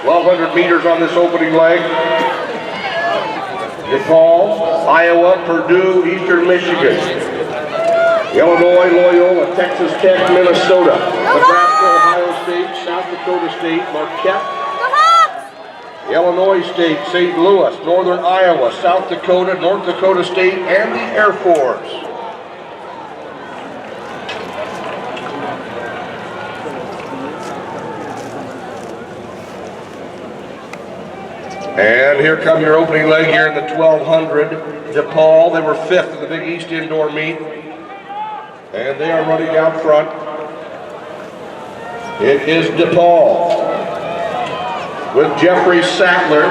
1,200 meters on this opening leg. DePaul, Iowa, Purdue, Eastern Michigan. Illinois, Loyola, Texas Tech, Minnesota. Nebraska, Ohio State, South Dakota State, Marquette. Illinois State, St. Louis, Northern Iowa, South Dakota, North Dakota State, and the Air Force. And here come your opening leg here in the 1200. DePaul, they were 5th in the Big East Indoor Meet. And they are running out front. It is DePaul with Jeffrey Sattler.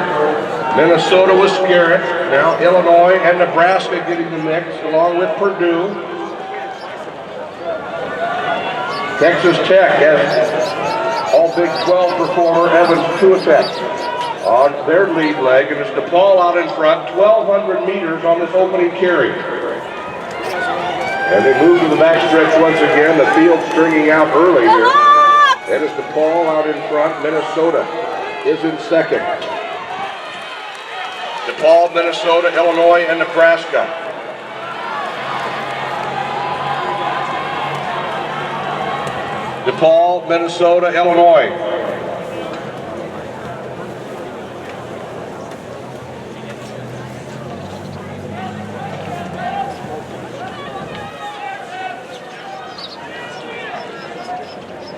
Minnesota with Scarrett. Now Illinois and Nebraska getting the mix, along with Purdue. Texas Tech has all Big 12 performer Evan Tuatek on their lead leg, and it's DePaul out in front, 1,200 meters on this opening carry. And they move to the backstretch once again, the field stringing out early here. And it's DePaul out in front, Minnesota is in second. DePaul, Minnesota, Illinois, and Nebraska. DePaul, Minnesota, Illinois.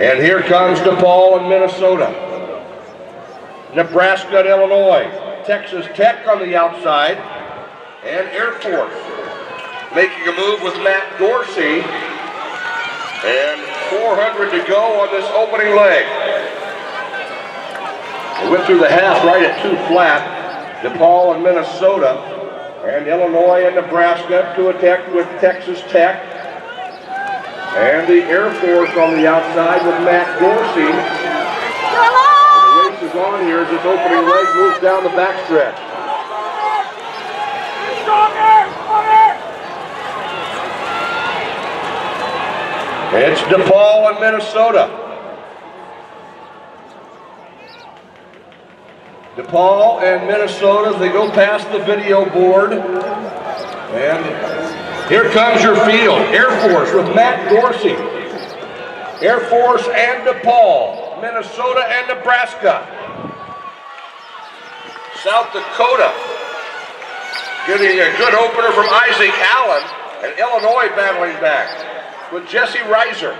And here comes DePaul and Minnesota. Nebraska and Illinois. Texas Tech on the outside. And Air Force making a move with Matt Dorsey. And 400 to go on this opening leg. They went through the half right at 2 flat. DePaul and Minnesota. And Illinois and Nebraska. Tuatek with Texas Tech. And the Air Force on the outside with Matt Dorsey. And the race is on here as this opening leg moves down the backstretch. It's DePaul and Minnesota. DePaul and Minnesota as they go past the video board. And here comes your field. Air Force with Matt Dorsey. Air Force and DePaul. Minnesota and Nebraska. South Dakota getting a good opener from Isaac Allen. And Illinois battling back with Jesse Reiser.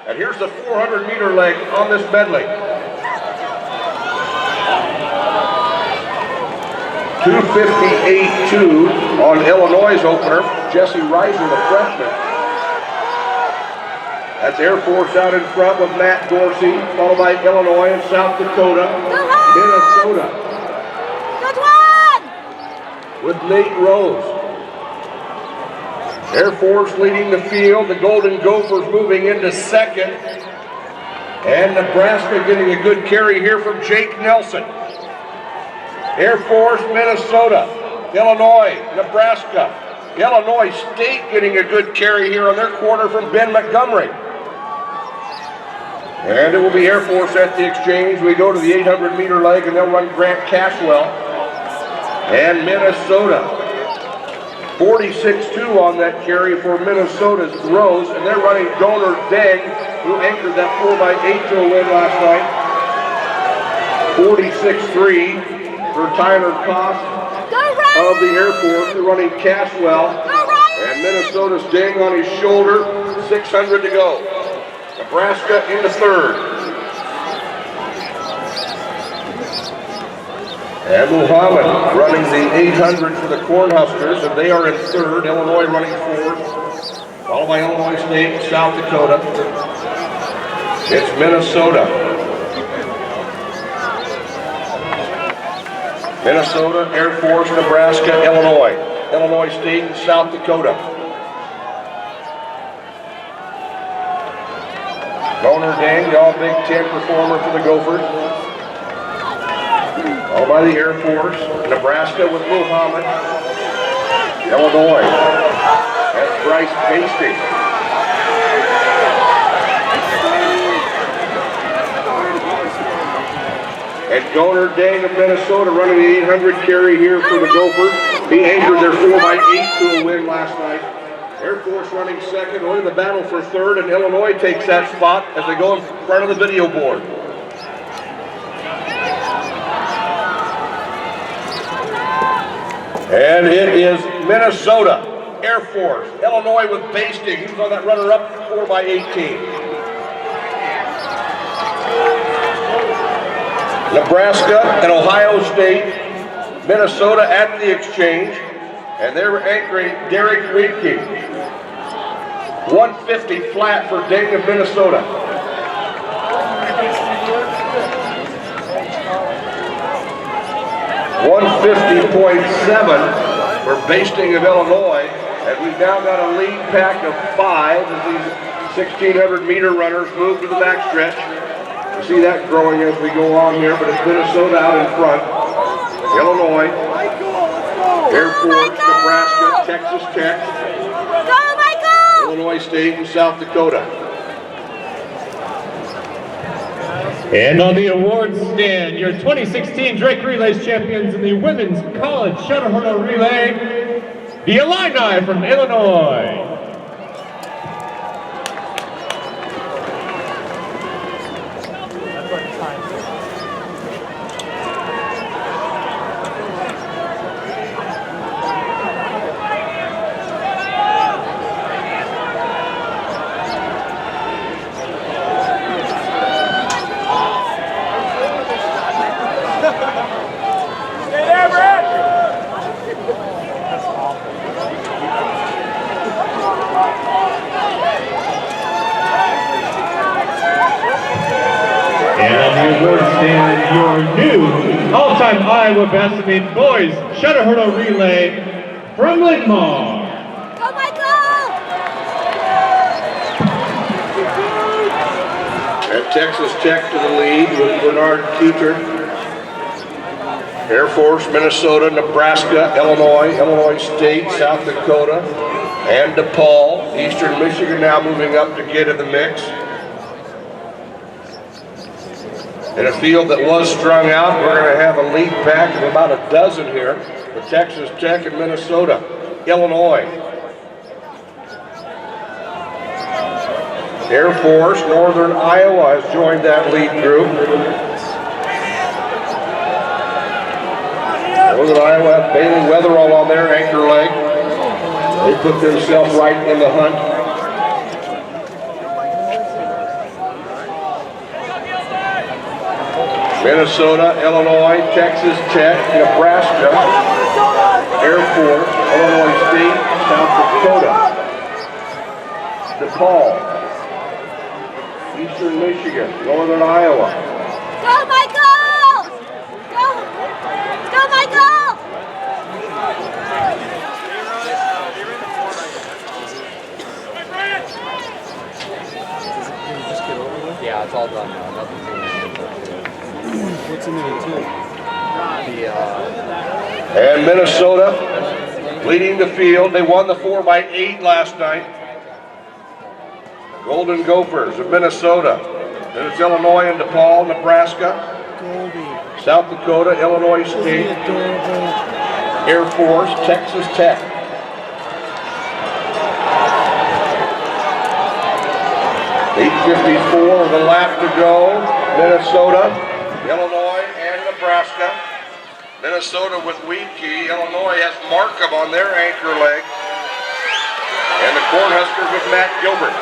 And here's the 400-meter leg on this medley. 2:58.2 on Illinois' opener. Jesse Reiser, the freshman. That's Air Force out in front with Matt Dorsey, followed by Illinois and South Dakota. Minnesota with Nate Rose. Air Force leading the field. The Golden Gophers moving into second. And Nebraska getting a good carry here from Jake Nelson. Air Force, Minnesota, Illinois, Nebraska. Illinois State getting a good carry here on their corner from Ben Montgomery. And it will be Air Force at the exchange. We go to the 800-meter leg, and they'll run Grant Cashwell. And Minnesota, 46.2 on that carry for Minnesota's Rose, and they're running Donor Deng, who anchored that 4x8 to a win last night. 46.3. For Tyler Koss of the Air Force. They're running Cashwell. And Minnesota's Deng on his shoulder. 600 to go. Nebraska into third. And Muhammad running the 800 for the Cornhuskers, and they are in third. Illinois running fourth. Followed by Illinois State and South Dakota. It's Minnesota. Minnesota, Air Force, Nebraska, Illinois. Illinois State and South Dakota. Donor Deng, the All-Big Ten performer for the Gophers. All by the Air Force. Nebraska with Muhammad. Illinois. That's Bryce Hastings. And Donor Dang of Minnesota running the 800 carry here for the Gophers. He anchored their 4x8 to a win last night. Air Force running second, winning the battle for third, and Illinois takes that spot as they go in front of the video board. And it is Minnesota, Air Force, Illinois with Basting. He was on that runner-up 4x18. Nebraska and Ohio State, Minnesota at the exchange, and they're anchoring Derek Riedke. 150 flat for Dang of Minnesota. .7 for Basting of Illinois, and we've now got a lead pack of 5 as these 1,600-meter runners move to the backstretch. You see that growing as we go on here, but it's Minnesota out in front. Illinois, Air Force, Nebraska, Texas Tech, Illinois State, and South Dakota. And on the awards stand, your 2016 Drake Relays champions in the Women's College Shuttle Hurdle Relay, the Illini from Illinois. Your new all-time Iowa best in the boys shuttle hurdle relay from Littmore. Go, Michael! And Texas Tech to the lead with Bernard Kuter. Air Force, Minnesota, Nebraska, Illinois, Illinois State, South Dakota, and DePaul. Eastern Michigan now moving up to get in the mix. In a field that was strung out, we're going to have a lead pack of about a dozen here with Texas Tech and Minnesota, Illinois. Air Force, Northern Iowa has joined that lead group. Northern Iowa have Bailey Weatherall on their anchor leg. They put themselves right in the hunt. Minnesota, Illinois, Texas Tech, Nebraska, Air Force, Illinois State, South Dakota, DePaul, Eastern Michigan, Northern Iowa. Go, Michael! Go! Go, Michael! Yeah, it's all done now. Nothing's in there. What's in there too? And Minnesota leading the field. They won the 4x8 last night. Golden Gophers of Minnesota. Then it's Illinois and DePaul, Nebraska, South Dakota, Illinois State, Air Force, Texas Tech. .854 of the lap to go. Minnesota, Illinois, and Nebraska. Minnesota with Weedkey. Illinois has Markham on their anchor leg. And the Cornhuskers with Matt Gilbert.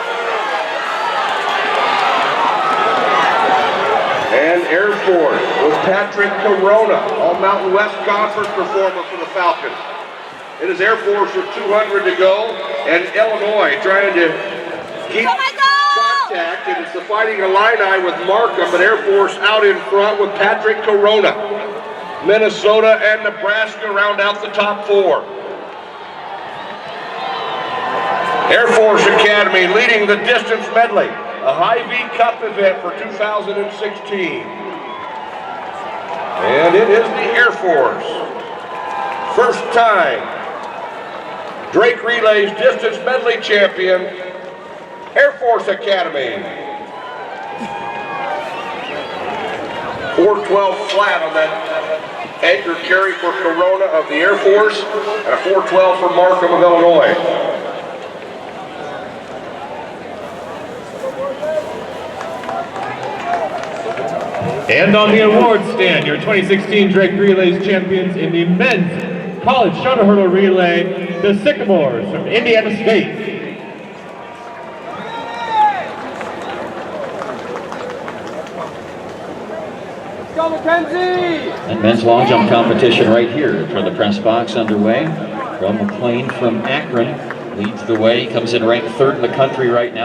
And Air Force with Patrick Corona, all Mountain West Conference performer for the Falcons. It is Air Force with 200 to go, and Illinois trying to keep contact, and it's the Fighting Illini with Markham, but Air Force out in front with Patrick Corona. Minnesota and Nebraska round out the top 4. Air Force Academy leading the distance medley, a Hy-Vee Cup event for 2016. And it is the Air Force. First time Drake Relays distance medley champion, Air Force Academy. 4 4:12 flat on that anchor carry for Corona of the Air Force, and a 4:12 for Markham of Illinois. And on the award stand, your 2016 Drake Relays champions in the men's college shuttle hurdle relay, the Sycamores from Indiana State. Go Mackenzie! And men's long jump competition right here for the press box underway. Roe McLean from Akron leads the way. He comes in ranked third in the country right now.